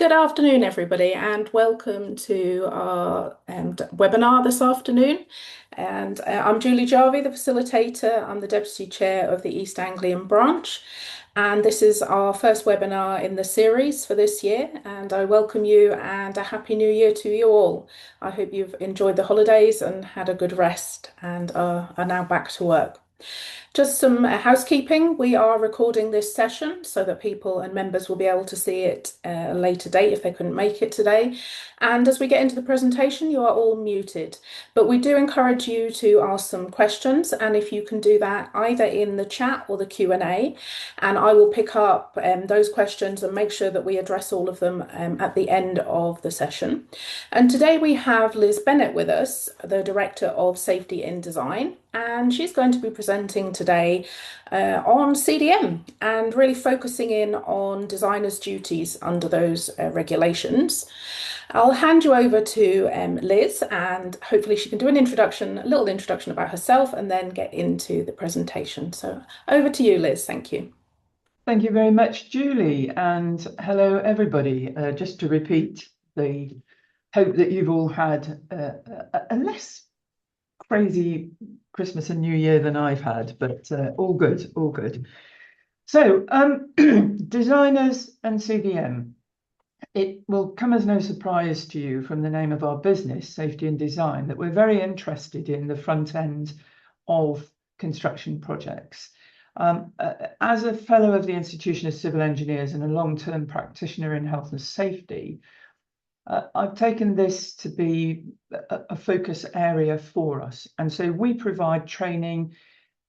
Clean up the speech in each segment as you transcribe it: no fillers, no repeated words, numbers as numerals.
Good afternoon, everybody, and welcome to our webinar this afternoon. I'm Julie Jarvie, the facilitator. I'm the Deputy Chair of the East Anglian Branch, and this is our first webinar in the series for this year. And I welcome you and a Happy New Year to you all. I hope you've enjoyed the holidays and had a good rest and are now back to work. Just some housekeeping. We are recording this session so that people and members will be able to see it at a later date if they couldn't make it today. And as we get into the presentation, you are all muted. But we do encourage you to ask some questions, and if you can do that either in the chat or the Q&A, and I will pick up those questions and make sure that we address all of them at the end of the session. And today we have Liz Bennett with us, the Director of Safety in Design, and she's going to be presenting today on CDM and really focusing in on designers' duties under those regulations. I'll hand you over to Liz, and hopefully she can do a little introduction about herself and then get into the presentation. So over to you, Liz. Thank you. Thank you very much, Julie, and hello, everybody. Just to repeat, the hope that you've all had a less crazy Christmas and New Year than I've had, but all good, all good. So, designers and CDM. It will come as no surprise to you from the name of our business, Safety and Design, that we're very interested in the front end of construction projects. As a fellow of the Institution of Civil Engineers and a long-term practitioner in health and safety, I've taken this to be a focus area for us. And so we provide training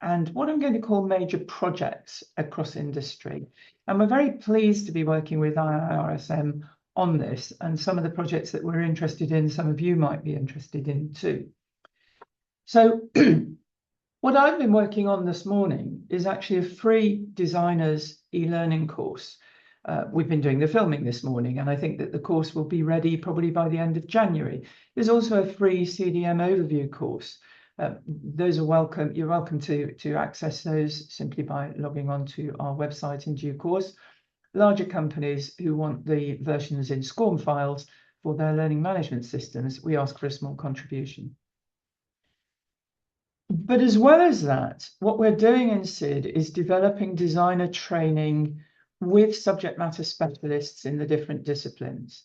and what I'm going to call major projects across industry. And we're very pleased to be working with IIRSM on this, and some of the projects that we're interested in, some of you might be interested in too. So what I've been working on this morning is actually a free designers e-learning course. We've been doing the filming this morning, and I think that the course will be ready probably by the end of January. There's also a free CDM overview course. Those are welcome. You're welcome to access those simply by logging on to our website in due course. Larger companies who want the versions in SCORM files for their learning management systems, we ask for a small contribution. But as well as that, what we're doing in SID is developing designer training with subject matter specialists in the different disciplines.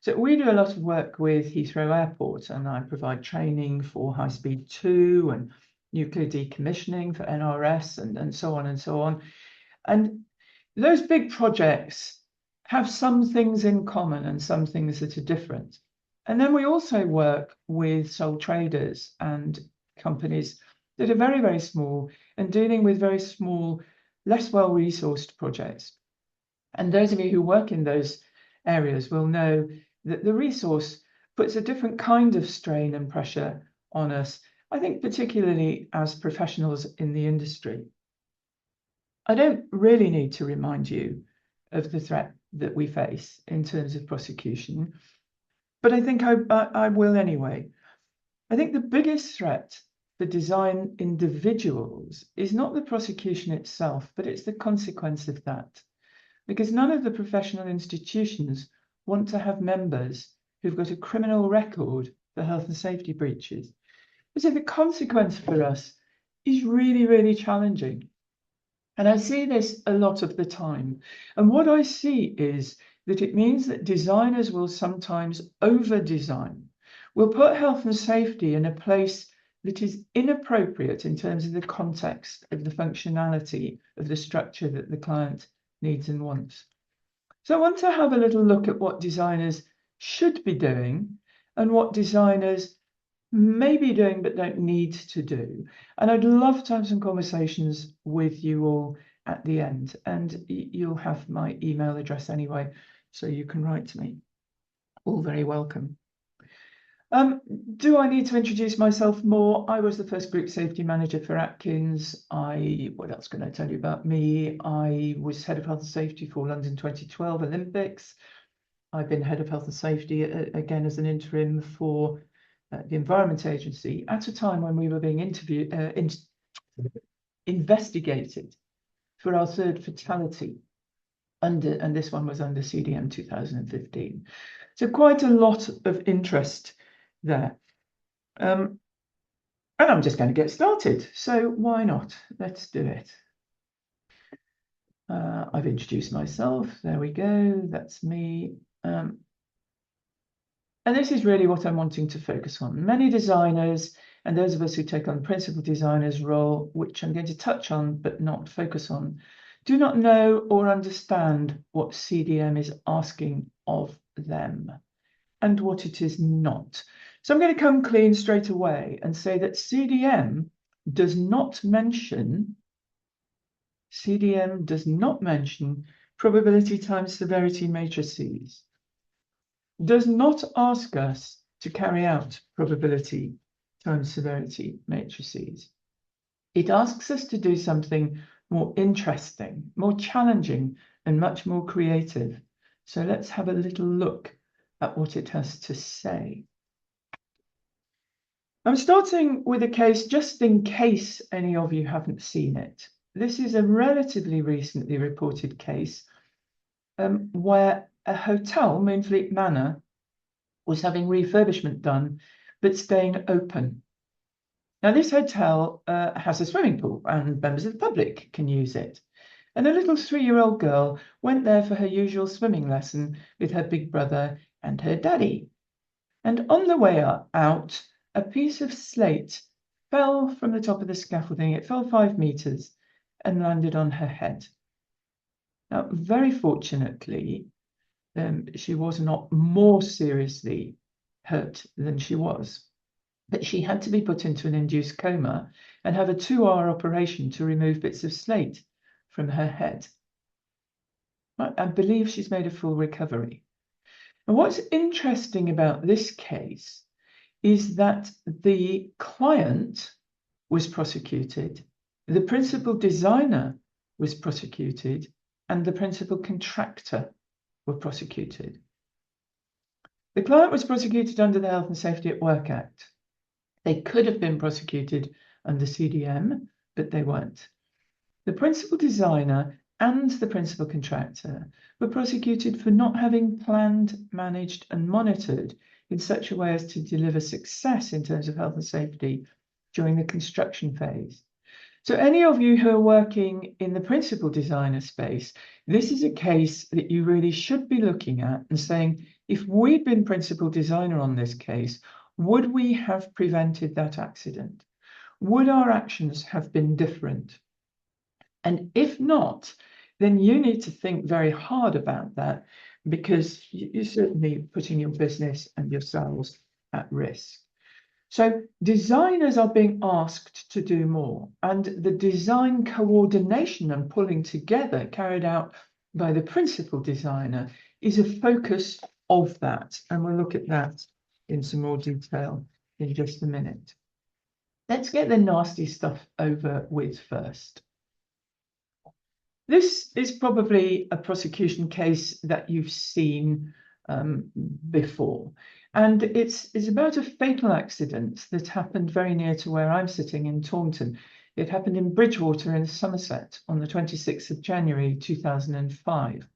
So we do a lot of work with Heathrow Airport, and I provide training for High Speed 2 and nuclear decommissioning for NRS and so on and so on. And those big projects have some things in common and some things that are different. And then we also work with sole traders and companies that are very, very small and dealing with very small, less well-resourced projects. And those of you who work in those areas will know that the resource puts a different kind of strain and pressure on us, I think particularly as professionals in the industry. I don't really need to remind you of the threat that we face in terms of prosecution, but I think I will anyway. I think the biggest threat for design individuals is not the prosecution itself, but it's the consequence of that. Because none of the professional institutions want to have members who've got a criminal record for health and safety breaches. So the consequence for us is really, really challenging. And I see this a lot of the time. And what I see is that it means that designers will sometimes over-design, will put health and safety in a place that is inappropriate in terms of the context of the functionality of the structure that the client needs and wants. So I want to have a little look at what designers should be doing and what designers may be doing but don't need to do. And I'd love to have some conversations with you all at the end. And you'll have my email address anyway, so you can write to me. All very welcome. Do I need to introduce myself more? I was the first group safety manager for Atkins. What else can I tell you about me? I was head of health and safety for London 2012 Olympics. I've been head of health and safety again as an interim for the Environment Agency at a time when we were being investigated for our third fatality and this one was under CDM 2015. So quite a lot of interest there. And I'm just going to get started. So why not? Let's do it. I've introduced myself. There we go. That's me. And this is really what I'm wanting to focus on. Many designers and those of us who take on principal designer's role, which I'm going to touch on but not focus on, do not know or understand what CDM is asking of them and what it is not. So I'm going to come clean straight away and say that CDM does not mention probability times severity matrices, does not ask us to carry out probability times severity matrices. It asks us to do something more interesting, more challenging, and much more creative. So let's have a little look at what it has to say. I'm starting with a case just in case any of you haven't seen it. This is a relatively recently reported case where a hotel, Moonfleet Manor, was having refurbishment done, but staying open. Now, this hotel has a swimming pool and members of the public can use it. And a little 3-year-old girl went there for her usual swimming lesson with her big brother and her daddy. And on the way out, a piece of slate fell from the top of the scaffolding. It fell 5 meters and landed on her head. Now, very fortunately, she was not more seriously hurt than she was, but she had to be put into an induced coma and have a 2-hour operation to remove bits of slate from her head. I believe she's made a full recovery. And what's interesting about this case is that the client was prosecuted, the principal designer was prosecuted, and the principal contractor were prosecuted. The client was prosecuted under the Health and Safety at Work Act. They could have been prosecuted under CDM, but they weren't. The principal designer and the principal contractor were prosecuted for not having planned, managed, and monitored in such a way as to deliver success in terms of health and safety during the construction phase. So any of you who are working in the principal designer space, this is a case that you really should be looking at and saying, if we'd been principal designer on this case, would we have prevented that accident? Would our actions have been different? And if not, then you need to think very hard about that, because you're certainly putting your business and yourselves at risk. So designers are being asked to do more, and the design coordination and pulling together carried out by the principal designer is a focus of that. And we'll look at that in some more detail in just a minute. Let's get the nasty stuff over with first. This is probably a prosecution case that you've seen before. And it's about a fatal accident that happened very near to where I'm sitting in Taunton. It happened in Bridgewater in Somerset on the 26th of January 2005.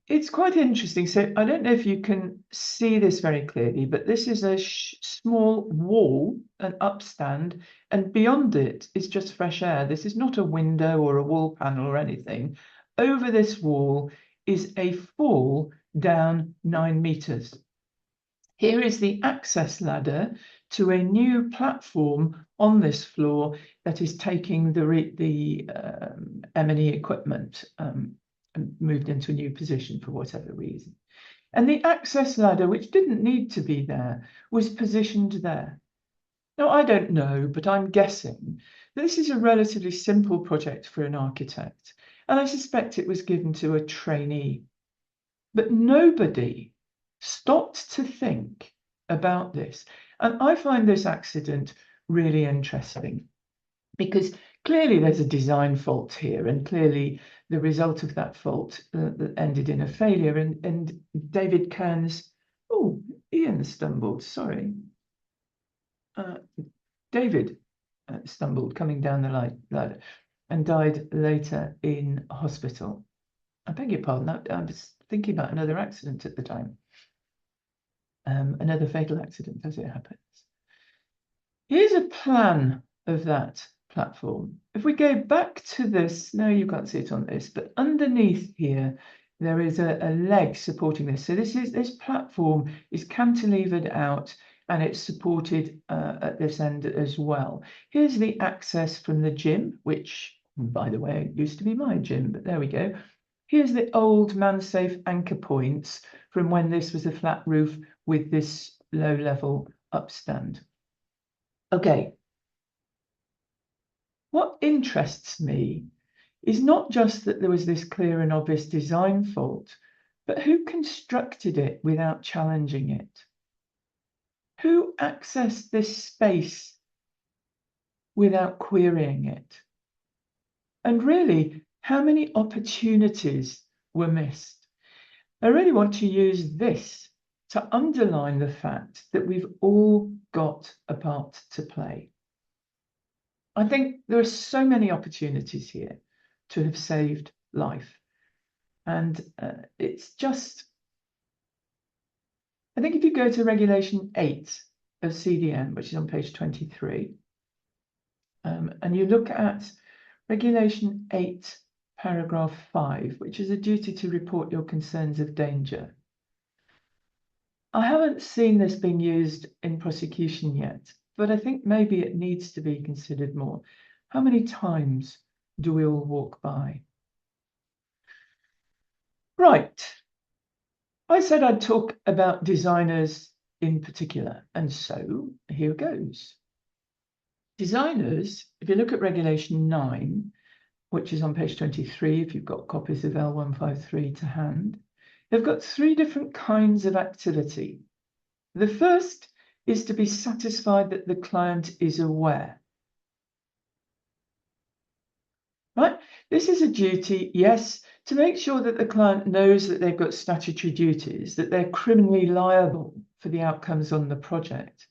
It's quite interesting. So I don't know if you can see this very clearly, but this is a small wall, an upstand, and beyond it is just fresh air. This is not a window or a wall panel or anything. Over this wall is a fall down 9 meters. Here is the access ladder to a new platform on this floor that is taking the M&E equipment and moved into a new position for whatever reason. And the access ladder, which didn't need to be there, was positioned there. Now, I don't know, but I'm guessing this is a relatively simple project for an architect, and I suspect it was given to a trainee. But nobody stopped to think about this. And I find this accident really interesting, because clearly there's a design fault here, and clearly the result of that fault that ended in a failure. And David Kearns, oh, Ian stumbled, sorry. David stumbled coming down the ladder and died later in hospital. I beg your pardon, I was thinking about another accident at the time. Another fatal accident as it happens. Here's a plan of that platform. If we go back to this, no, you can't see it on this, but underneath here, there is a leg supporting this. So this platform is cantilevered out and it's supported at this end as well. Here's the access from the gym, which, by the way, used to be my gym, but there we go. Here's the old man-safe anchor points from when this was a flat roof with this low-level upstand. Okay. What interests me is not just that there was this clear and obvious design fault, but who constructed it without challenging it? Who accessed this space without querying it? And really, how many opportunities were missed? I really want to use this to underline the fact that we've all got a part to play. I think there are so many opportunities here to have saved life. And it's just, I think if you go to Regulation 8 of CDM, which is on page 23, and you look at Regulation 8, paragraph 5, which is a duty to report your concerns of danger. I haven't seen this being used in prosecution yet, but I think maybe it needs to be considered more. How many times do we all walk by? Right. I said I'd talk about designers in particular, and so here goes. Designers, if you look at Regulation 9, which is on page 23, if you've got copies of L153 to hand, they've got 3 different kinds of activity. The first is to be satisfied that the client is aware. Right? This is a duty, yes, to make sure that the client knows that they've got statutory duties, that they're criminally liable for the outcomes on the project.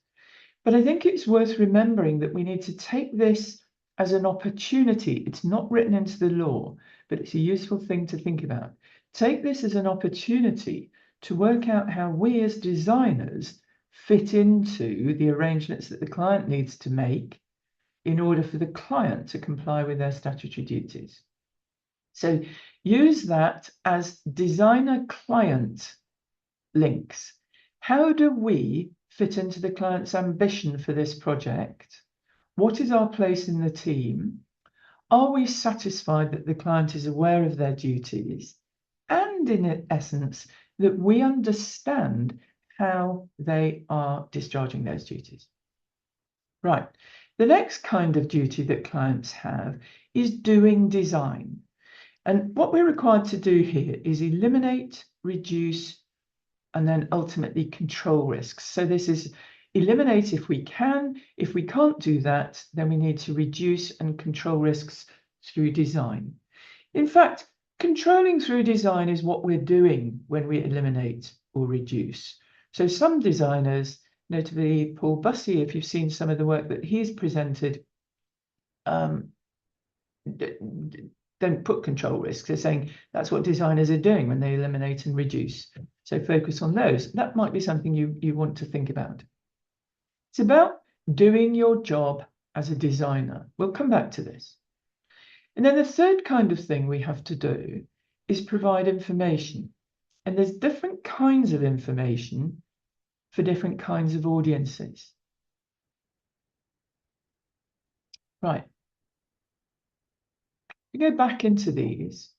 But I think it's worth remembering that we need to take this as an opportunity. It's not written into the law, but it's a useful thing to think about. Take this as an opportunity to work out how we as designers fit into the arrangements that the client needs to make in order for the client to comply with their statutory duties. So use that as designer-client links. How do we fit into the client's ambition for this project? What is our place in the team? Are we satisfied that the client is aware of their duties? And in essence, that we understand how they are discharging those duties. Right. The next kind of duty that clients have is doing design. And what we're required to do here is eliminate, reduce, and then ultimately control risks. So this is eliminate if we can. If we can't do that, then we need to reduce and control risks through design. In fact, controlling through design is what we're doing when we eliminate or reduce. So some designers, notably Paul Bussey, if you've seen some of the work that he's presented, don't put control risks. They're saying that's what designers are doing when they eliminate and reduce. So focus on those. That might be something you want to think about. It's about doing your job as a designer. We'll come back to this. And then the third kind of thing we have to do is provide information. And there's different kinds of information for different kinds of audiences. Right. We go back into these.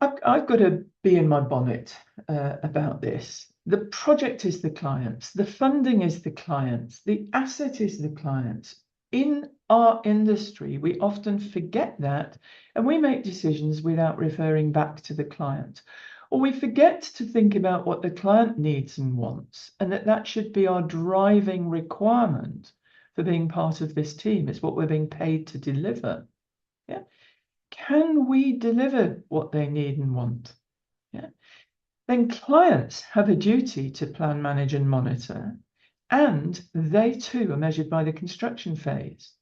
I've got to be in my bonnet about this. The project is the client's, the funding is the client's, the asset is the client's. In our industry, we often forget that, and we make decisions without referring back to the client. Or we forget to think about what the client needs and wants, and that should be our driving requirement for being part of this team. It's what we're being paid to deliver. Yeah. Can we deliver what they need and want? Yeah. Then clients have a duty to plan, manage, and monitor, and they too are measured by the construction phase.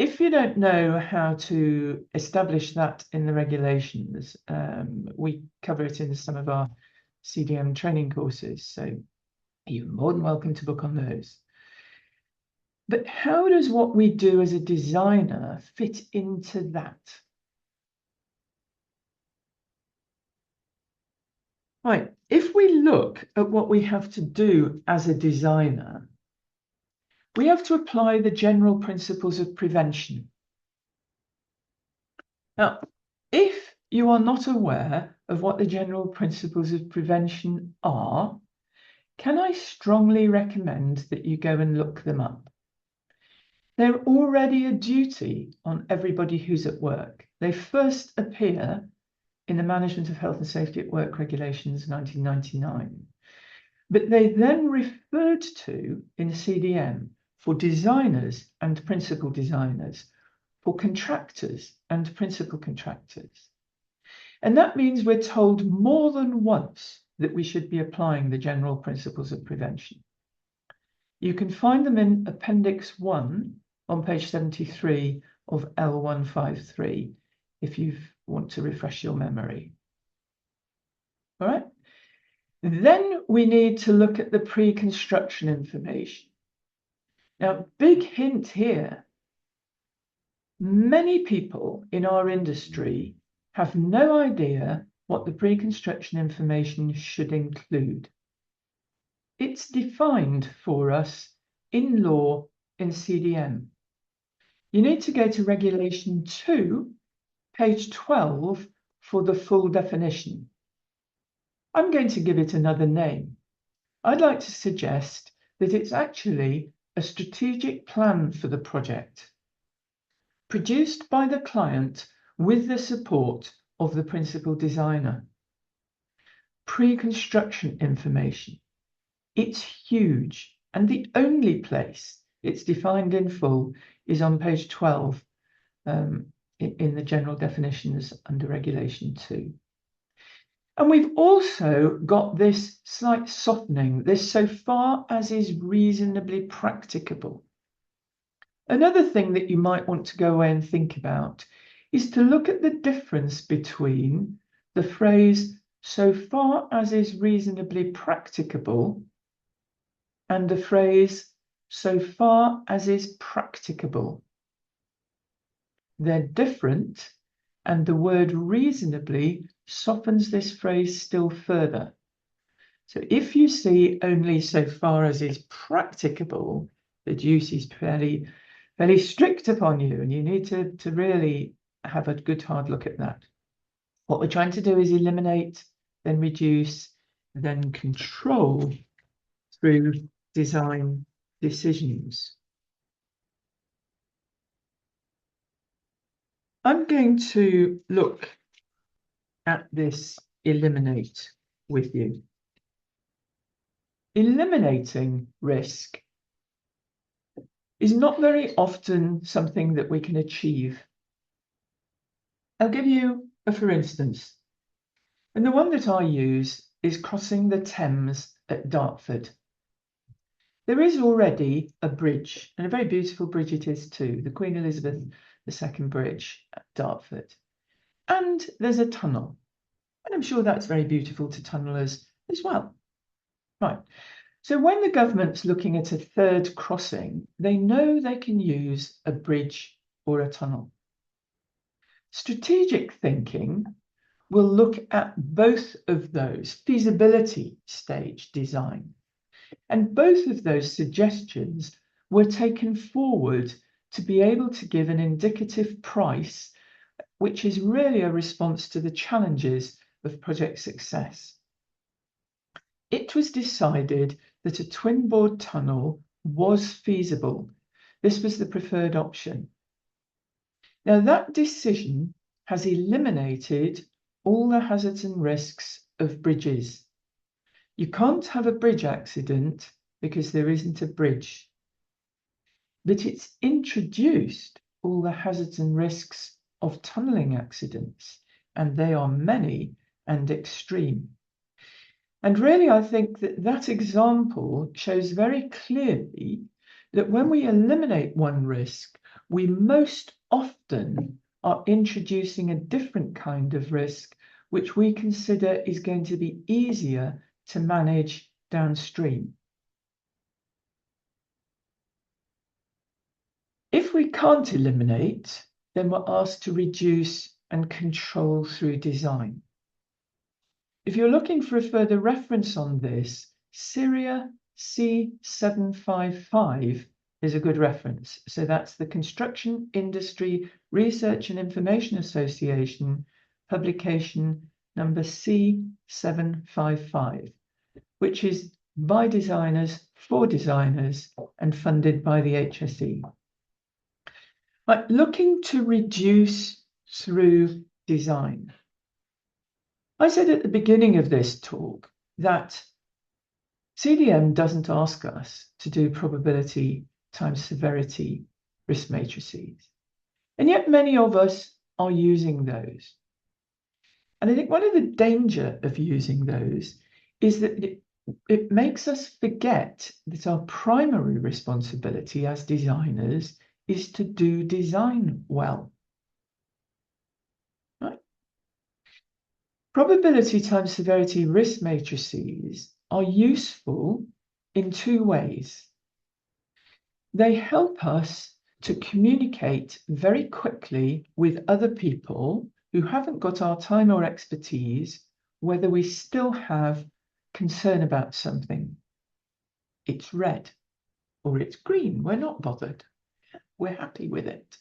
if you don't know how to establish that in the regulations, we cover it in some of our CDM training courses, so you're more than welcome to book on those. But how does what we do as a designer fit into that? Right, if we look at what we have to do as a designer, we have to apply the general principles of prevention. Now, if you are not aware of what the general principles of prevention are, can I strongly recommend that you go and look them up? They're already a duty on everybody who's at work. They first appear in the Management of Health and Safety at Work Regulations 1999, but they then referred to in CDM for designers and principal designers, for contractors and principal contractors. And that means we're told more than once that we should be applying the general principles of prevention. You can find them in Appendix 1 on page 73 of L153 if you want to refresh your memory. All right. Then we need to look at the pre-construction information. Now, big hint here. Many people in our industry have no idea what the pre-construction information should include. It's defined for us in law in CDM. You need to go to Regulation 2, page 12, for the full definition. I'm going to give it another name. I'd like to suggest that it's actually a strategic plan for the project, produced by the client with the support of the principal designer. Pre-construction information. It's huge, and the only place it's defined in full is on page 12 in the general definitions under Regulation 2. And we've also got this slight softening, this so far as is reasonably practicable. Another thing that you might want to go away and think about is to look at the difference between the phrase so far as is reasonably practicable and the phrase so far as is practicable. They're different, and the word reasonably softens this phrase still further. So if you see only so far as is practicable, the duty is fairly strict upon you, and you need to really have a good hard look at that. What we're trying to do is eliminate, then reduce, then control through design decisions. I'm going to look at this eliminate with you. Eliminating risk is not very often something that we can achieve. I'll give you a for instance, and the one that I use is crossing the Thames at Dartford. There is already a bridge, and a very beautiful bridge it is too, the Queen Elizabeth II Bridge at Dartford. And there's a tunnel, and I'm sure that's very beautiful to tunnellers as well. Right. So when the government's looking at a third crossing, they know they can use a bridge or a tunnel. Strategic thinking will look at both of those, feasibility stage design. And both of those suggestions were taken forward to be able to give an indicative price, which is really a response to the challenges of project success. It was decided that a twin-board tunnel was feasible. This was the preferred option. Now, that decision has eliminated all the hazards and risks of bridges. You can't have a bridge accident because there isn't a bridge. But it's introduced all the hazards and risks of tunnelling accidents, and they are many and extreme. And really, I think that that example shows very clearly that when we eliminate one risk, we most often are introducing a different kind of risk, which we consider is going to be easier to manage downstream. If we can't eliminate, then we're asked to reduce and control through design. If you're looking for a further reference on this, Syria C755 is a good reference. So that's the Construction Industry Research and Information Association, publication number C755, which is by designers, for designers, and funded by the HSE. But looking to reduce through design. I said at the beginning of this talk that CDM doesn't ask us to do probability times severity risk matrices. And yet many of us are using those. And I think one of the danger of using those is that it makes us forget that our primary responsibility as designers is to do design well. Right? Probability times severity risk matrices are useful in two ways. They help us to communicate very quickly with other people who haven't got our time or expertise, whether we still have concern about something. It's red or it's green. We're not bothered. We're happy with it.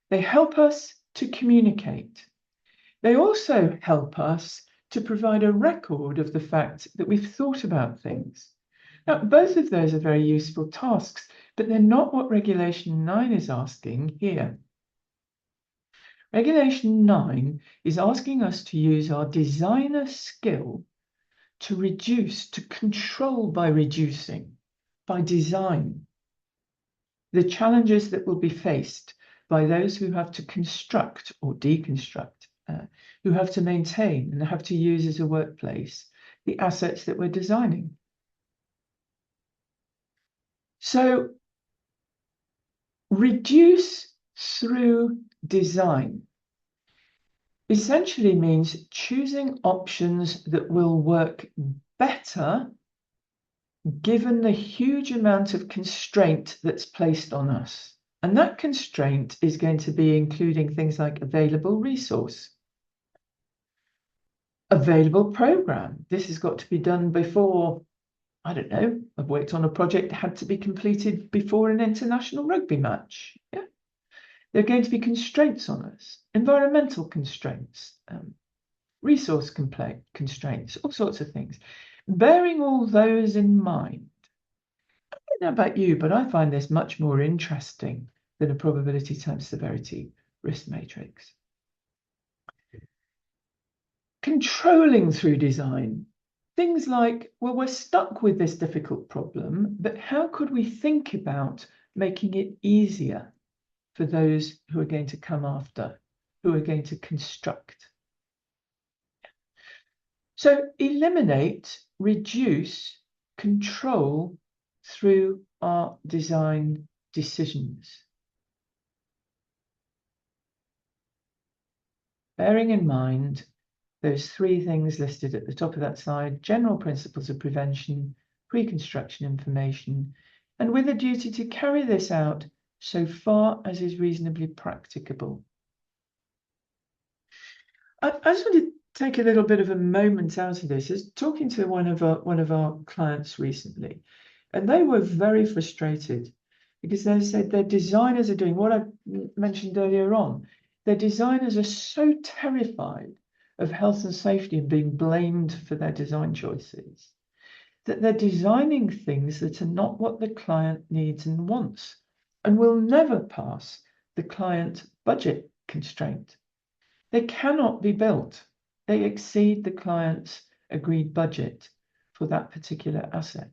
They help us to communicate. They also help us to provide a record of the fact that we've thought about things. Now, both of those are very useful tasks, but they're not what Regulation 9 is asking here. Regulation 9 is asking us to use our designer skill to reduce, to control by reducing, by design, the challenges that will be faced by those who have to construct or deconstruct, who have to maintain and have to use as a workplace the assets that we're designing. So, reduce through design essentially means choosing options that will work better given the huge amount of constraint that's placed on us. And that constraint is going to be including things like available resource, available program. This has got to be done before, I don't know, I've worked on a project that had to be completed before an international rugby match. Yeah. There are going to be constraints on us, environmental constraints, resource constraints, all sorts of things. Bearing all those in mind, I don't know about you, but I find this much more interesting than a probability times severity risk matrix. Controlling through design, things like, well, we're stuck with this difficult problem, but how could we think about making it easier for those who are going to come after, who are going to construct? So eliminate, reduce, control through our design decisions. Bearing in mind those three things listed at the top of that slide: general principles of prevention, pre-construction information, and with a duty to carry this out so far as is reasonably practicable. I just want to take a little bit of a moment out of this. I was talking to one of our clients recently, and they were very frustrated because they said their designers are doing what I mentioned earlier on. Their designers are so terrified of health and safety and being blamed for their design choices that they're designing things that are not what the client needs and wants and will never pass the client budget constraint. They cannot be built. They exceed the client's agreed budget for that particular asset.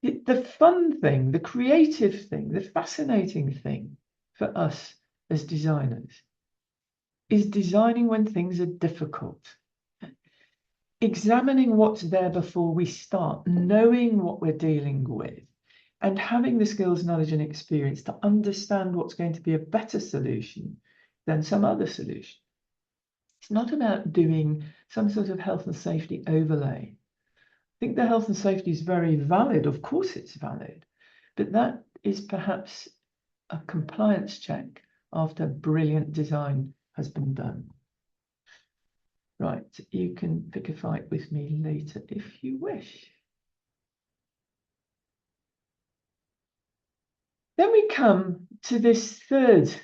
The fun thing, the creative thing, the fascinating thing for us as designers is designing when things are difficult. Examining what's there before we start, knowing what we're dealing with, and having the skills, knowledge, and experience to understand what's going to be a better solution than some other solution. It's not about doing some sort of health and safety overlay. I think the health and safety is very valid. Of course, it's valid, but that is perhaps a compliance check after brilliant design has been done. Right, you can pick a fight with me later if you wish. Then we come to this third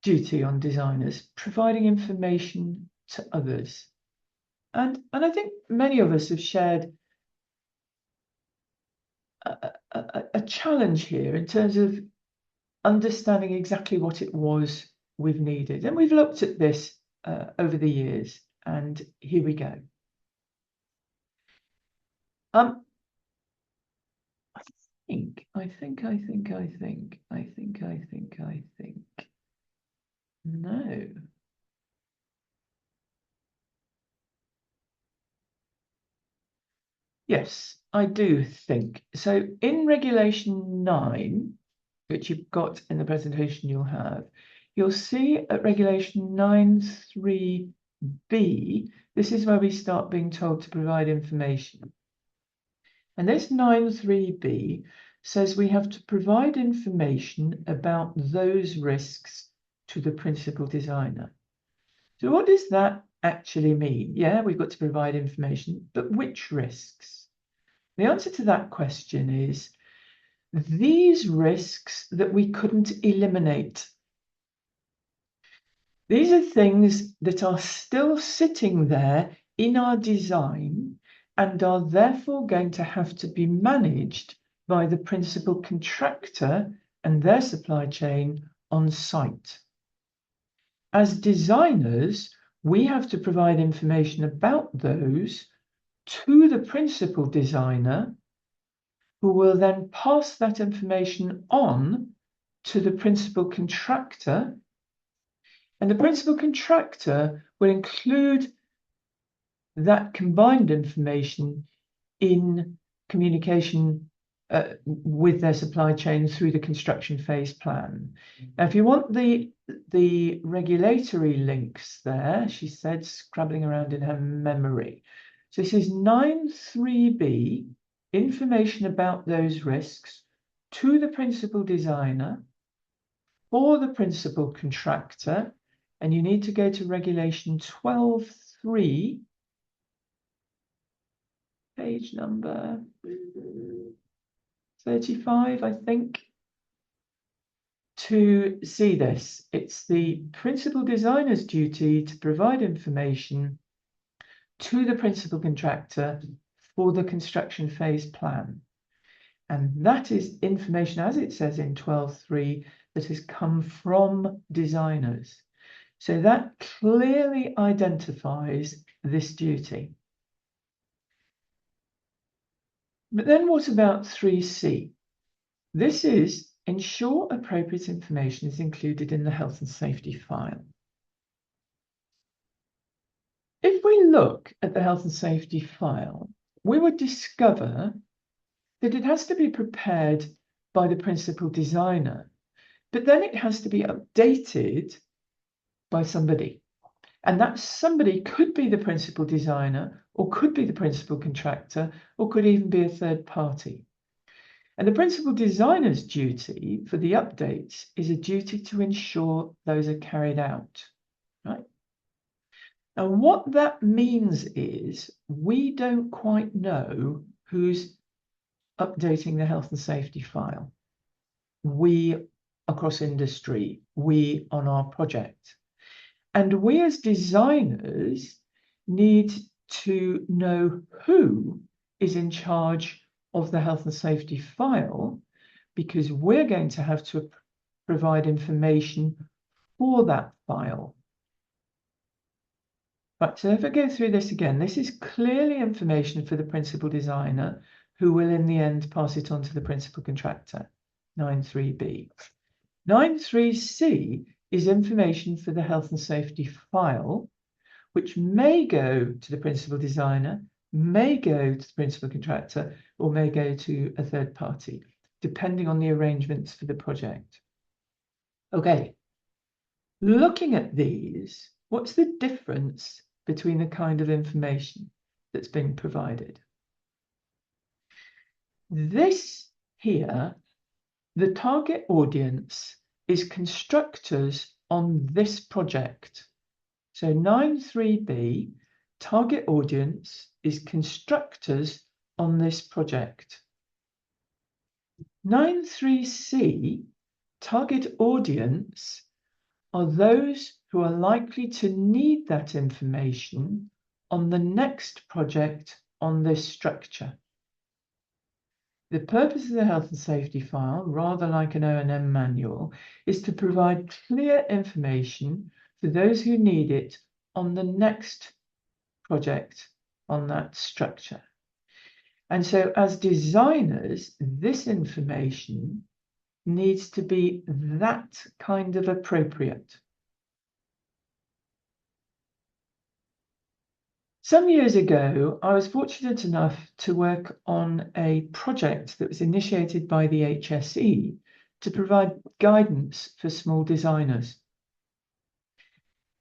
duty on designers, providing information to others. And I think many of us have shared a challenge here in terms of understanding exactly what it was we've needed. And we've looked at this over the years, and here we go. I think. No. Yes, I do think. So in Regulation 9, which you've got in the presentation you'll see at Regulation 9.3b, this is where we start being told to provide information. And this 9.3b says we have to provide information about those risks to the principal designer. So what does that actually mean? Yeah, we've got to provide information, but which risks? The answer to that question is these risks that we couldn't eliminate. These are things that are still sitting there in our design and are therefore going to have to be managed by the principal contractor and their supply chain on site. As designers, we have to provide information about those to the principal designer, who will then pass that information on to the principal contractor. And the principal contractor will include that combined information in communication with their supply chain through the construction phase plan. Now, if you want the regulatory links there, she said, scrabbling around in her memory. So this is 9.3b, information about those risks to the principal designer for the principal contractor, and you need to go to Regulation 12.3, page number 35, I think, to see this. It's the principal designer's duty to provide information to the principal contractor for the construction phase plan. And that is information, as it says in 12.3, that has come from designers. So that clearly identifies this duty. But then what about 3C? This is ensure appropriate information is included in the health and safety file. If we look at the health and safety file, we would discover that it has to be prepared by the principal designer, but then it has to be updated by somebody. And that somebody could be the principal designer, or could be the principal contractor, or could even be a third party. And the principal designer's duty for the updates is a duty to ensure those are carried out, right? And what that means is we don't quite know who's updating the health and safety file. We across industry, we on our project. And we as designers need to know who is in charge of the health and safety file, because we're going to have to provide information for that file. Right, so if I go through this again, this is clearly information for the principal designer, who will in the end pass it on to the principal contractor, 9.3b. 9.3c is information for the health and safety file, which may go to the principal designer, may go to the principal contractor or may go to a third party, depending on the arrangements for the project. Okay, looking at these, what's the difference between the kind of information that's being provided? This here, the target audience is constructors on this project. So 9.3b, target audience is constructors on this project. 9.3c, target audience are those who are likely to need that information on the next project on this structure. The purpose of the health and safety file, rather like an O&M manual, is to provide clear information for those who need it on the next project on that structure. And so as designers, this information needs to be that kind of appropriate. Some years ago, I was fortunate enough to work on a project that was initiated by the HSE to provide guidance for small designers.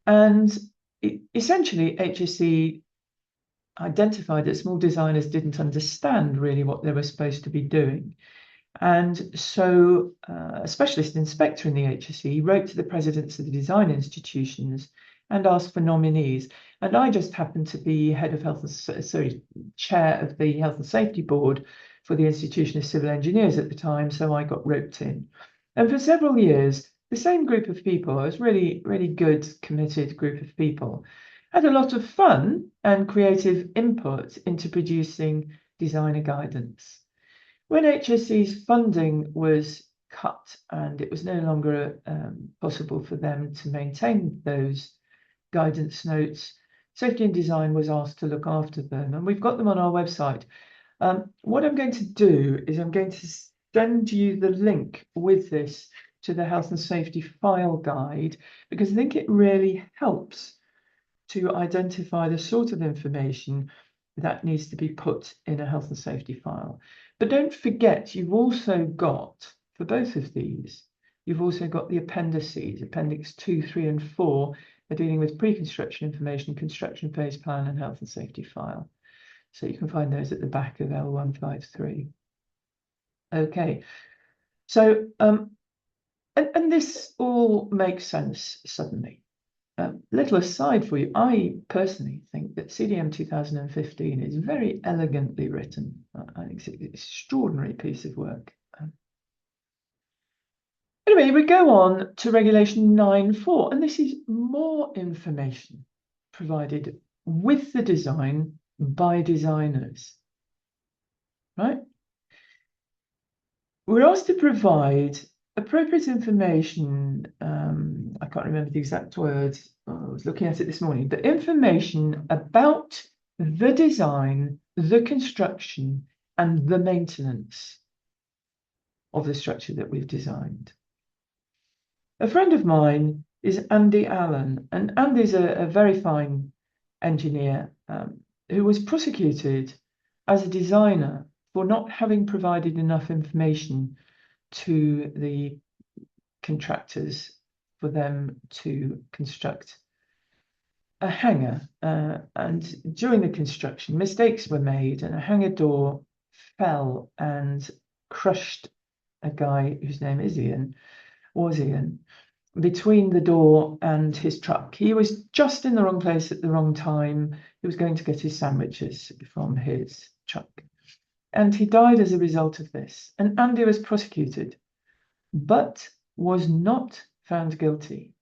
And essentially, HSE identified that small designers didn't understand really what they were supposed to be doing. And so a specialist inspector in the HSE wrote to the presidents of the design institutions and asked for nominees. And I just happened to be chair of the Health and Safety Board for the Institution of Civil Engineers at the time, so I got roped in. And for several years, the same group of people, it was really, really good, committed group of people, had a lot of fun and creative input into producing designer guidance. When HSE's funding was cut and it was no longer possible for them to maintain those guidance notes, Safety and Design was asked to look after them, and we've got them on our website. What I'm going to do is I'm going to send you the link with this to the Health and Safety File Guide, because I think it really helps to identify the sort of information that needs to be put in a health and safety file. But don't forget, you've also got, for both of these, you've also got the appendices. Appendix 2, 3, and 4 are dealing with pre-construction information, construction phase plan, and health and safety file. So you can find those at the back of L153. Okay, so, and this all makes sense suddenly. Little aside for you, I personally think that CDM 2015 is very elegantly written. I think it's an extraordinary piece of work. Anyway, we go on to Regulation 9.4, and this is more information provided with the design by designers, right? We're asked to provide appropriate information. I can't remember the exact words. I was looking at it this morning, but information about the design, the construction, and the maintenance of the structure that we've designed. A friend of mine is Andy Allen, and Andy's a very fine engineer who was prosecuted as a designer for not having provided enough information to the contractors for them to construct a hangar. And during the construction, mistakes were made, and a hangar door fell and crushed a guy whose name is Ian, between the door and his truck. He was just in the wrong place at the wrong time. He was going to get his sandwiches from his truck. And he died as a result of this. And Andy was prosecuted, but was not found guilty.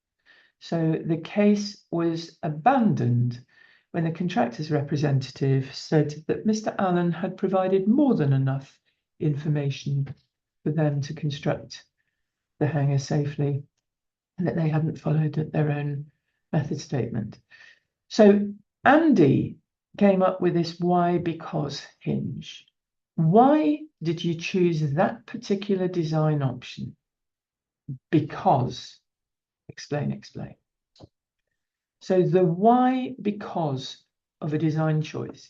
So the case was abandoned when the contractor's representative said that Mr. Allen had provided more than enough information for them to construct the hangar safely, and that they hadn't followed their own method statement. So Andy came up with this why, because hinge. Why did you choose that particular design option? Because, explain. So the why, because of a design choice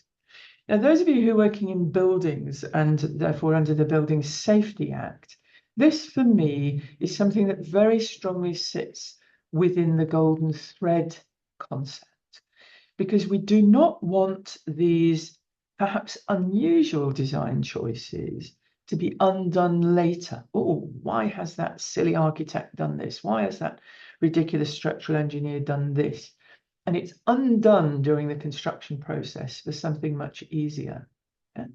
Now, those of you who are working in buildings and therefore under the Building Safety Act, this for me is something that very strongly sits within the golden thread concept, because we do not want these perhaps unusual design choices to be undone later. Oh, why has that silly architect done this? Why has that ridiculous structural engineer done this? And it's undone during the construction process for something much easier. Yeah?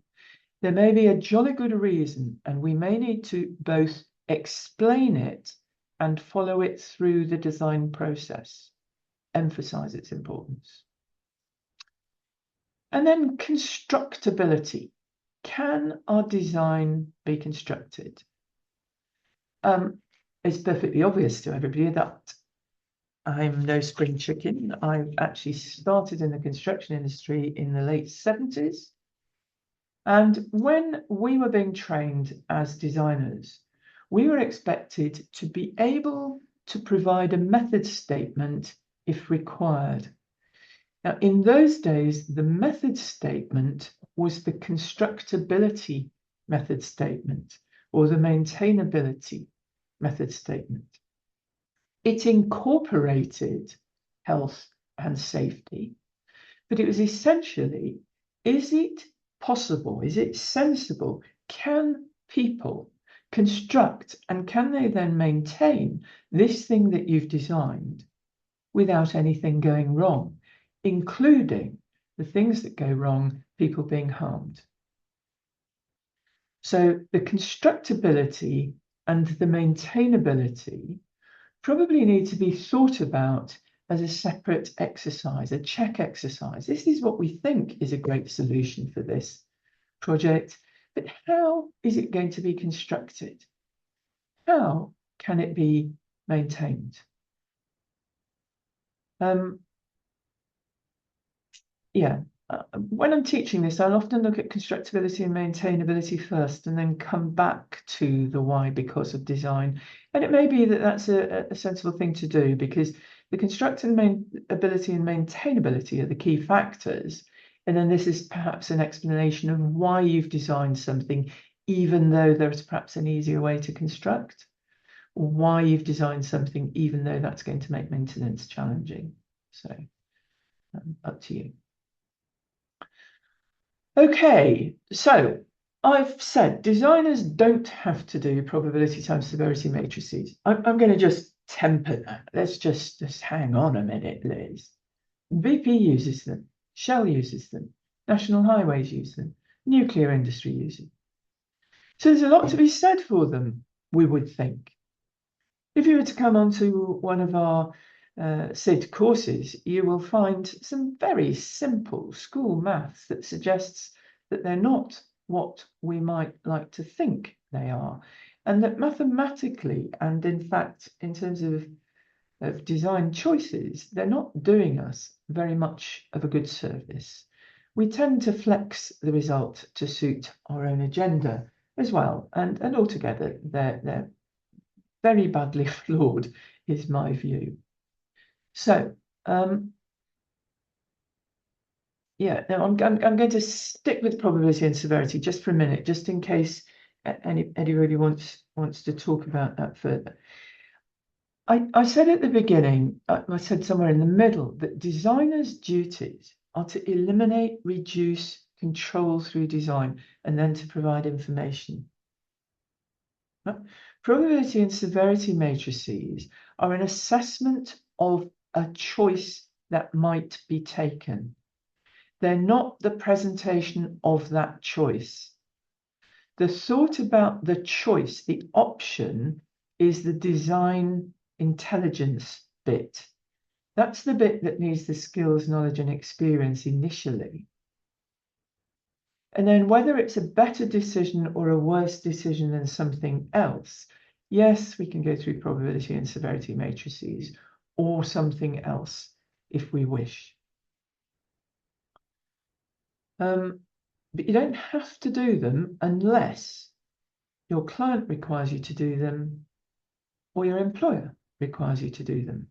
There may be a jolly good reason, and we may need to both explain it and follow it through the design process, emphasize its importance. And then constructability. Can our design be constructed? It's perfectly obvious to everybody that I'm no spring chicken. I actually started in the construction industry in the late 70s. And when we were being trained as designers, we were expected to be able to provide a method statement if required. Now, in those days, the method statement was the constructability method statement or the maintainability method statement. It incorporated health and safety, but it was essentially, is it possible? Is it sensible? Can people construct and can they then maintain this thing that you've designed without anything going wrong, including the things that go wrong, people being harmed? So the constructability and the maintainability probably need to be thought about as a separate exercise, a check exercise. This is what we think is a great solution for this project, but how is it going to be constructed? How can it be maintained? When I'm teaching this, I'll often look at constructability and maintainability first and then come back to the why because of design. And it may be that that's a sensible thing to do, because the constructability and maintainability are the key factors. And then this is perhaps an explanation of why you've designed something, even though there's perhaps an easier way to construct, or why you've designed something, even though that's going to make maintenance challenging. So up to you. Okay, so I've said designers don't have to do probability times severity matrices. I'm going to just temper that. Let's just hang on a minute, Liz. BP uses them, Shell uses them, National Highways use them, nuclear industry uses them. So there's a lot to be said for them, we would think. If you were to come onto one of our CID courses, you will find some very simple school maths that suggests that they're not what we might like to think they are, and that mathematically, and in fact, in terms of design choices, they're not doing us very much of a good service. We tend to flex the result to suit our own agenda as well, and altogether, they're very badly flawed, is my view. So, now I'm going to stick with probability and severity just for a minute, just in case anybody wants to talk about that further. I said at the beginning, I said somewhere in the middle, that designers' duties are to eliminate, reduce, control through design, and then to provide information. Probability and severity matrices are an assessment of a choice that might be taken. They're not the presentation of that choice. The thought about the choice, the option, is the design intelligence bit. That's the bit that needs the skills, knowledge, and experience initially. And then whether it's a better decision or a worse decision than something else, yes, we can go through probability and severity matrices or something else if we wish. But you don't have to do them unless your client requires you to do them or your employer requires you to do them.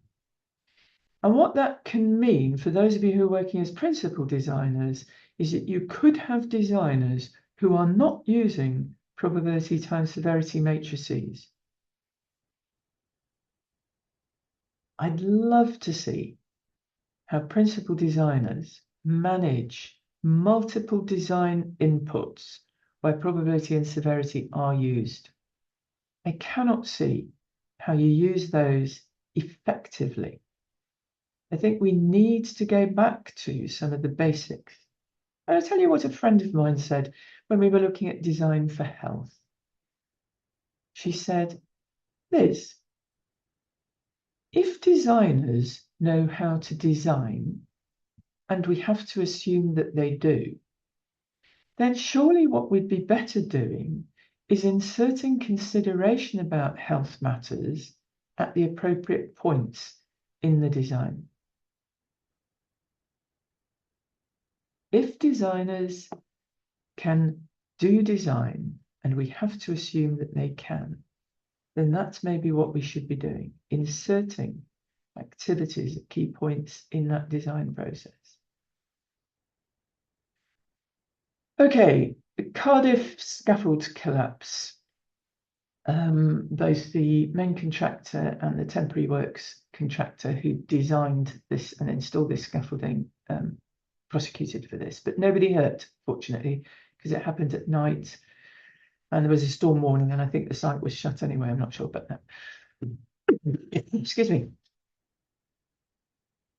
And what that can mean for those of you who are working as principal designers is that you could have designers who are not using probability times severity matrices. I'd love to see how principal designers manage multiple design inputs where probability and severity are used. I cannot see how you use those effectively. I think we need to go back to some of the basics. And I'll tell you what a friend of mine said when we were looking at design for health. She said, Liz, if designers know how to design, and we have to assume that they do, then surely what we'd be better doing is inserting consideration about health matters at the appropriate points in the design. If designers can do design, and we have to assume that they can, then that's maybe what we should be doing, inserting activities at key points in that design process. Okay, the Cardiff scaffold collapse. Both the main contractor and the temporary works contractor who designed this and installed this scaffolding prosecuted for this, but nobody hurt, fortunately, because it happened at night and there was a storm warning, and I think the site was shut anyway. I'm not sure about that. Excuse me.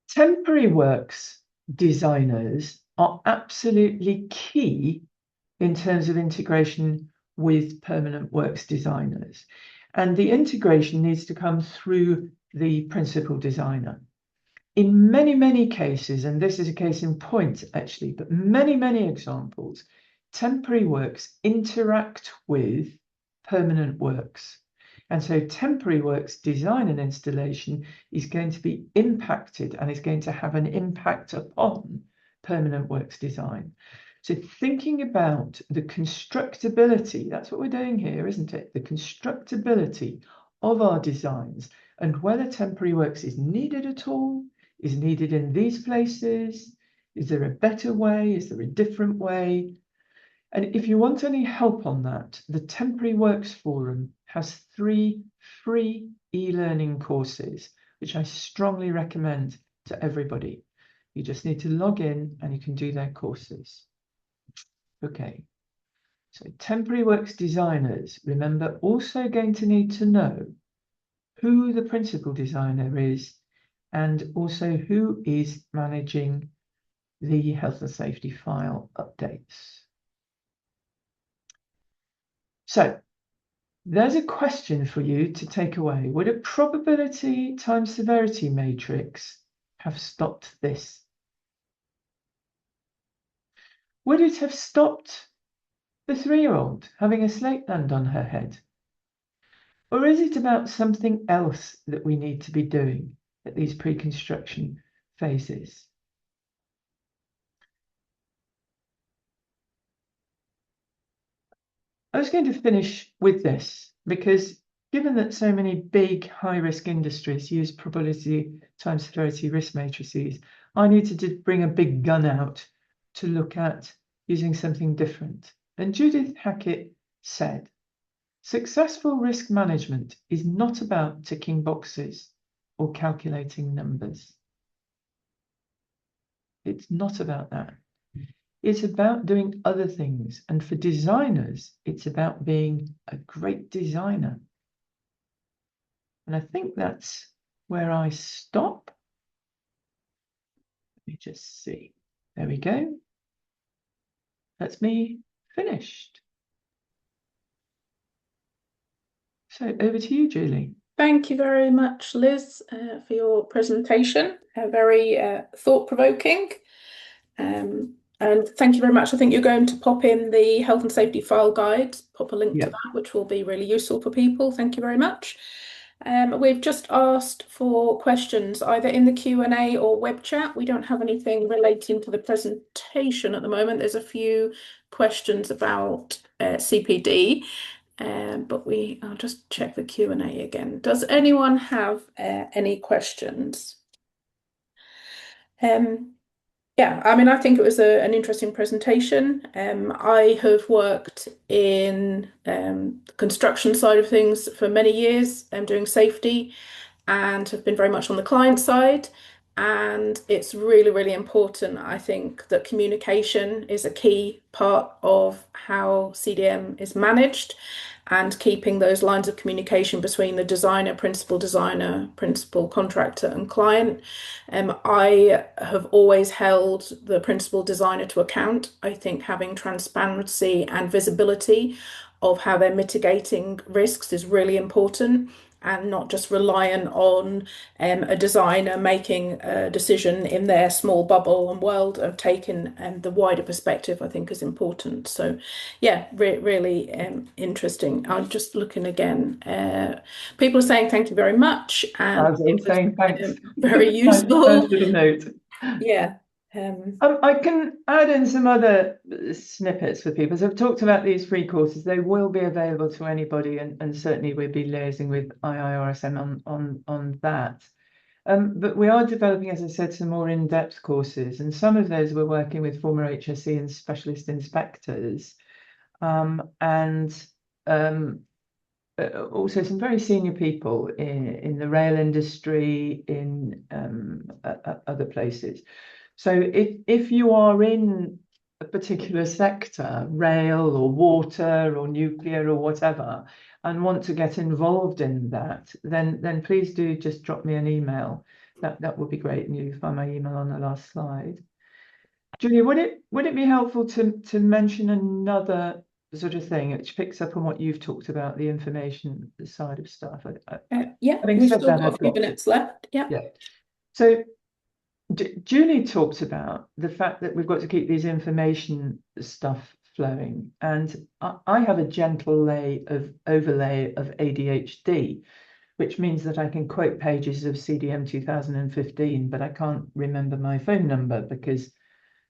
Temporary works designers are absolutely key in terms of integration with permanent works designers. And the integration needs to come through the principal designer. In many, many cases, and this is a case in point actually, but many, many examples, temporary works interact with permanent works. And so temporary works design and installation is going to be impacted and is going to have an impact upon permanent works design. So thinking about the constructability, that's what we're doing here, isn't it? The constructability of our designs and whether temporary works is needed at all, is needed in these places, is there a better way, is there a different way? And if you want any help on that, the Temporary Works Forum has 3 free e-learning courses, which I strongly recommend to everybody. You just need to log in and you can do their courses. Okay, so temporary works designers, remember, also going to need to know who the principal designer is and also who is managing the health and safety file updates. So there's a question for you to take away. Would a probability times severity matrix have stopped this? Would it have stopped the 3-year-old having a slate land on her head? Or is it about something else that we need to be doing at these pre-construction phases? I was going to finish with this because given that so many big high-risk industries use probability times severity risk matrices, I needed to bring a big gun out to look at using something different. And Judith Hackett said, successful risk management is not about ticking boxes or calculating numbers. It's not about that. It's about doing other things. And for designers, it's about being a great designer. And I think that's where I stop. Let me just see. There we go. That's me finished. So over to you, Julie. Thank you very much, Liz, for your presentation. Very thought-provoking. And thank you very much. I think you're going to pop in the health and safety file guide, pop a link to that, which will be really useful for people. Thank you very much. We've just asked for questions either in the Q&A or web chat. We don't have anything relating to the presentation at the moment. There's a few questions about CPD, but I'll just check the Q&A again. Does anyone have any questions? Yeah, I mean, I think it was an interesting presentation. I have worked in the construction side of things for many years, doing safety, and have been very much on the client side. And it's really, really important, I think, that communication is a key part of how CDM is managed and keeping those lines of communication between the designer, principal contractor, and client. I have always held the principal designer to account. I think having transparency and visibility of how they're mitigating risks is really important, and not just reliant on a designer making a decision in their small bubble and world, of taking the wider perspective, I think is important. So yeah, really interesting. I'm just looking again. People are saying thank you very much, and I was it all was saying thanks. very Nice useful. little note. Yeah. I can add in some other snippets for people. So I've talked about these free courses. They will be available to anybody, and certainly we'll be liaising with IIRSM on that. But we are developing, as I said, some more in-depth courses, and some of those we're working with former HSE and specialist inspectors, and also some very senior people in the rail industry, in other places. So if you are in a particular sector, rail or water or nuclear or whatever, and want to get involved in that, then please do just drop me an email. That would be great. And you find my email on the last slide. Julia, would it be helpful to mention another sort of thing which picks up on what you've talked about, the information side of stuff? Yeah, Having we've said still that, got a I've few got to. minutes left. Yeah. Yeah. So Julie talked about the fact that we've got to keep these information stuff flowing, and I have a gentle overlay of ADHD, which means that I can quote pages of CDM 2015, but I can't remember my phone number because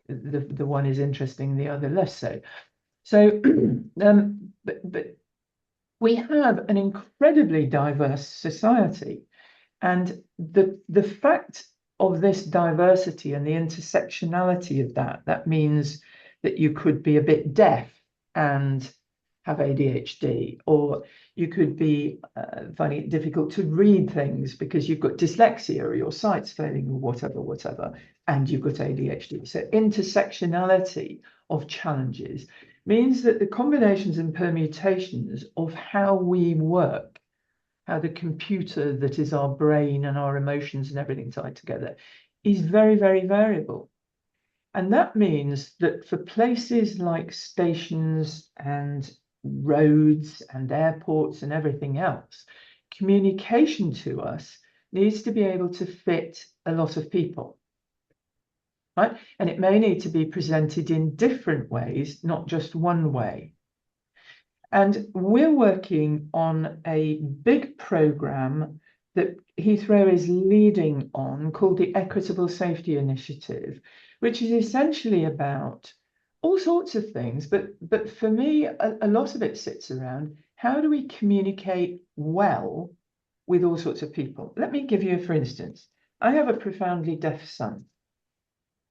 the one is interesting, the other less so. So, but we have an incredibly diverse society, and the fact of this diversity and the intersectionality of that means that you could be a bit deaf and have ADHD, or you could be finding it difficult to read things because you've got dyslexia or your sight's failing or whatever, and you've got ADHD. So intersectionality of challenges means that the combinations and permutations of how we work, how the computer that is our brain and our emotions and everything tied together, is very, very variable. And that means that for places like stations and roads and airports and everything else, communication to us needs to be able to fit a lot of people, right? And it may need to be presented in different ways, not just one way. And we're working on a big program that Heathrow is leading on called the Equitable Safety Initiative, which is essentially about all sorts of things. But for me, a lot of it sits around how do we communicate well with all sorts of people. Let me give you, for instance, I have a profoundly deaf son,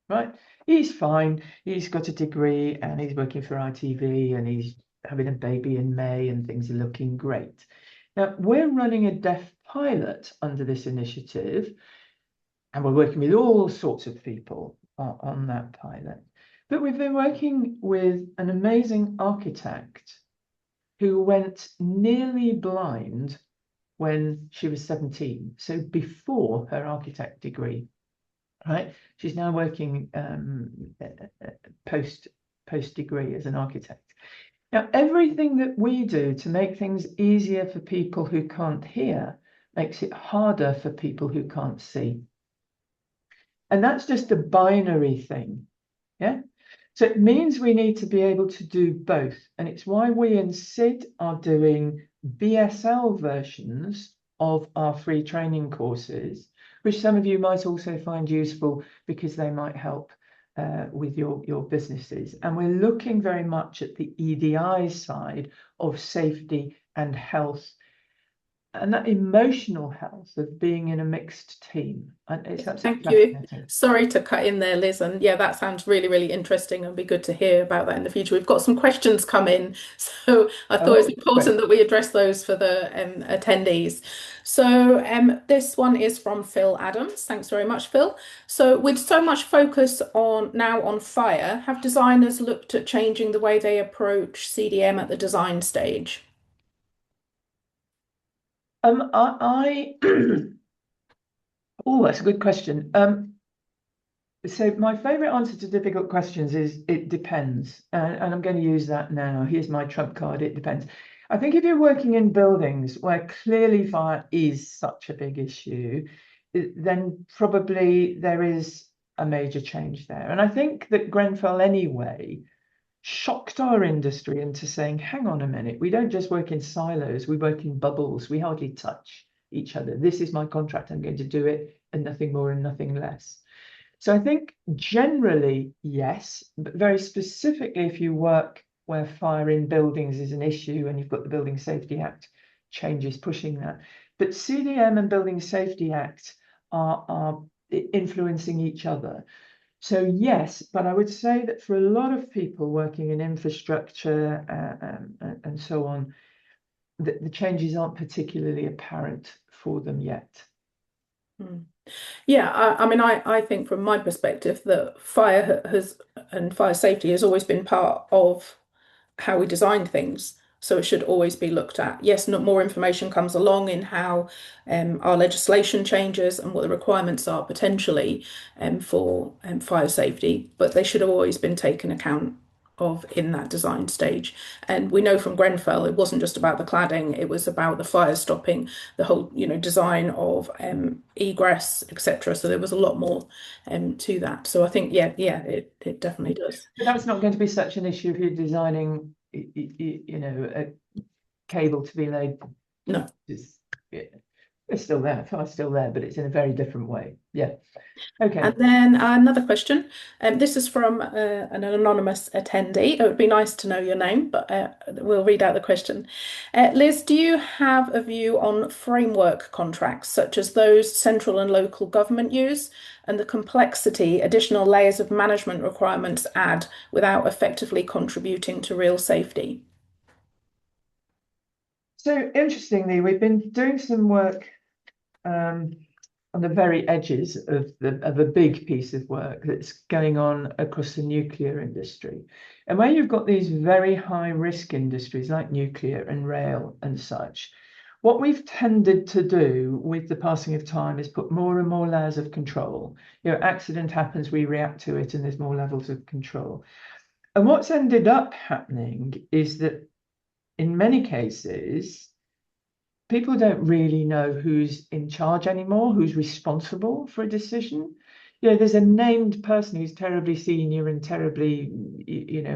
right? He's fine. He's got a degree and he's working for ITV and he's having a baby in May and things are looking great. Now, we're running a deaf pilot under this initiative, and we're working with all sorts of people on that pilot. But we've been working with an amazing architect who went nearly blind when she was 17, so before her architect degree, right? She's now working post degree as an architect. Now, everything that we do to make things easier for people who can't hear makes it harder for people who can't see. And that's just a binary thing. Yeah. So it means we need to be able to do both. And it's why we in SID are doing BSL versions of our free training courses, which some of you might also find useful because they might help with your businesses. And we're looking very much at the EDI side of safety and health and that emotional health of being in a mixed team. And it's absolutely Thank you. fascinating. Sorry to cut in there, Liz. And yeah, that sounds really, really interesting and be good to hear about that in the future. We've got some questions come in, so I thought it's Oh, important great. that we address those for the attendees. So this one is from Phil Adams. Thanks very much, Phil. So with so much focus on now on fire, have designers looked at changing the way they approach CDM at the design stage? Oh, that's a good question. So my favorite answer to difficult questions is it depends. And I'm going to use that now. Here's my trump card. It depends. I think if you're working in buildings where clearly fire is such a big issue, then probably there is a major change there. And I think that Grenfell anyway shocked our industry into saying, hang on a minute, we don't just work in silos, we work in bubbles. We hardly touch each other. This is my contract. I'm going to do it and nothing more and nothing less. So I think generally, yes, but very specifically, if you work where fire in buildings is an issue and you've got the Building Safety Act changes pushing that. But CDM and Building Safety Act are influencing each other. So yes, but I would say that for a lot of people working in infrastructure and so on, the changes aren't particularly apparent for them yet. Hmm. Yeah, I mean, I think from my perspective that has and fire safety has always been part of how we design things. So it should always be looked at. Yes, not more information comes along in how our legislation changes and what the requirements are potentially for fire safety, but they should have always been taken account of in that design stage. And we know from Grenfell, it wasn't just about the cladding, it was about the fire stopping, the whole, design of egress, etc. So there was a lot more to that. So I think, yeah, it definitely does. But that's not going to be such an issue if you're designing, a cable to be laid. No. It's, it's still there, fire's still there, but it's in a very different way. Yeah. Okay. And then another question. This is from an anonymous attendee. It would be nice to know your name, but we'll read out the question. Liz, do you have a view on framework contracts, such as those central and local government use, and the complexity additional layers of management requirements add without effectively contributing to real safety? So interestingly, we've been doing some work um, on the very edges of a big piece of work that's going on across the nuclear industry. And where you've got these very high risk industries like nuclear and rail and such, what we've tended to do with the passing of time is put more and more layers of control. Accident happens, we react to it, and there's more levels of control. And what's ended up happening is that in many cases, people don't really know who's in charge anymore, who's responsible for a decision. There's a named person who's terribly senior and terribly,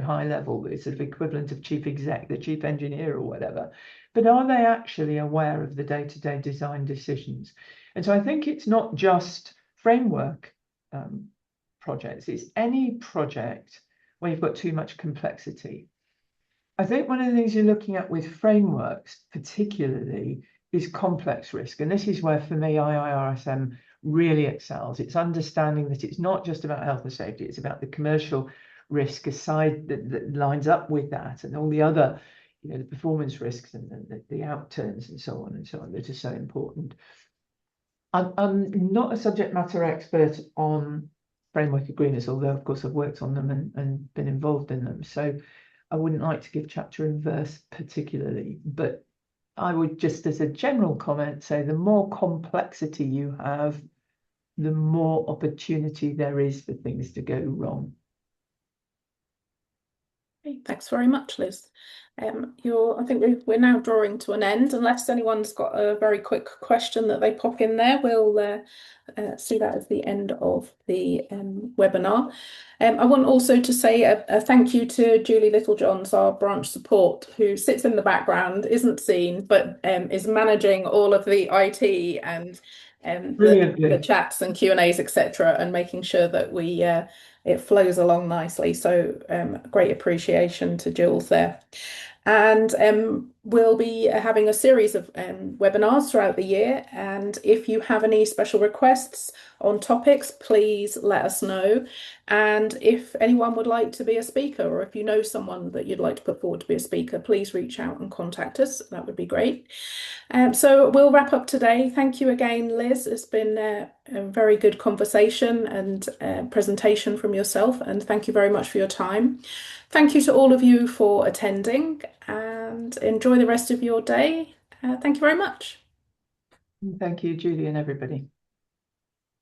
high level. It's sort of equivalent of chief exec, the chief engineer or whatever. But are they actually aware of the day-to-day design decisions? And so I think it's not just framework projects, it's any project where you've got too much complexity. I think one of the things you're looking at with frameworks, particularly, is complex risk. And this is where, for me, IIRSM really excels. It's understanding that it's not just about health and safety, it's about the commercial risk aside that lines up with that and all the other, the performance risks and the outturns and so on that are so important. I'm not a subject matter expert on framework agreements, although, of course, I've worked on them and been involved in them. So I wouldn't like to give chapter and verse particularly, but I would just, as a general comment, say the more complexity you have, the more opportunity there is for things to go wrong. Okay, thanks very much, Liz. I think we're now drawing to an end. Unless anyone's got a very quick question that they pop in there, we'll see that as the end of the webinar. I want also to say a thank you to Julie Littlejohns, our branch support, who sits in the background, isn't seen, but is managing all of the IT and the Brilliantly. chats and Q&As, etc., and making sure that it flows along nicely. So great appreciation to Jules there. And we'll be having a series of webinars throughout the year. And if you have any special requests on topics, please let us know. And if anyone would like to be a speaker, or if you know someone that you'd like to put forward to be a speaker, please reach out and contact us. That would be great. So we'll wrap up today. Thank you again, Liz. It's been a very good conversation and presentation from yourself, and thank you very much for your time. Thank you to all of you for attending, and enjoy the rest of your day. Thank you very much. Thank you, Julie, and everybody.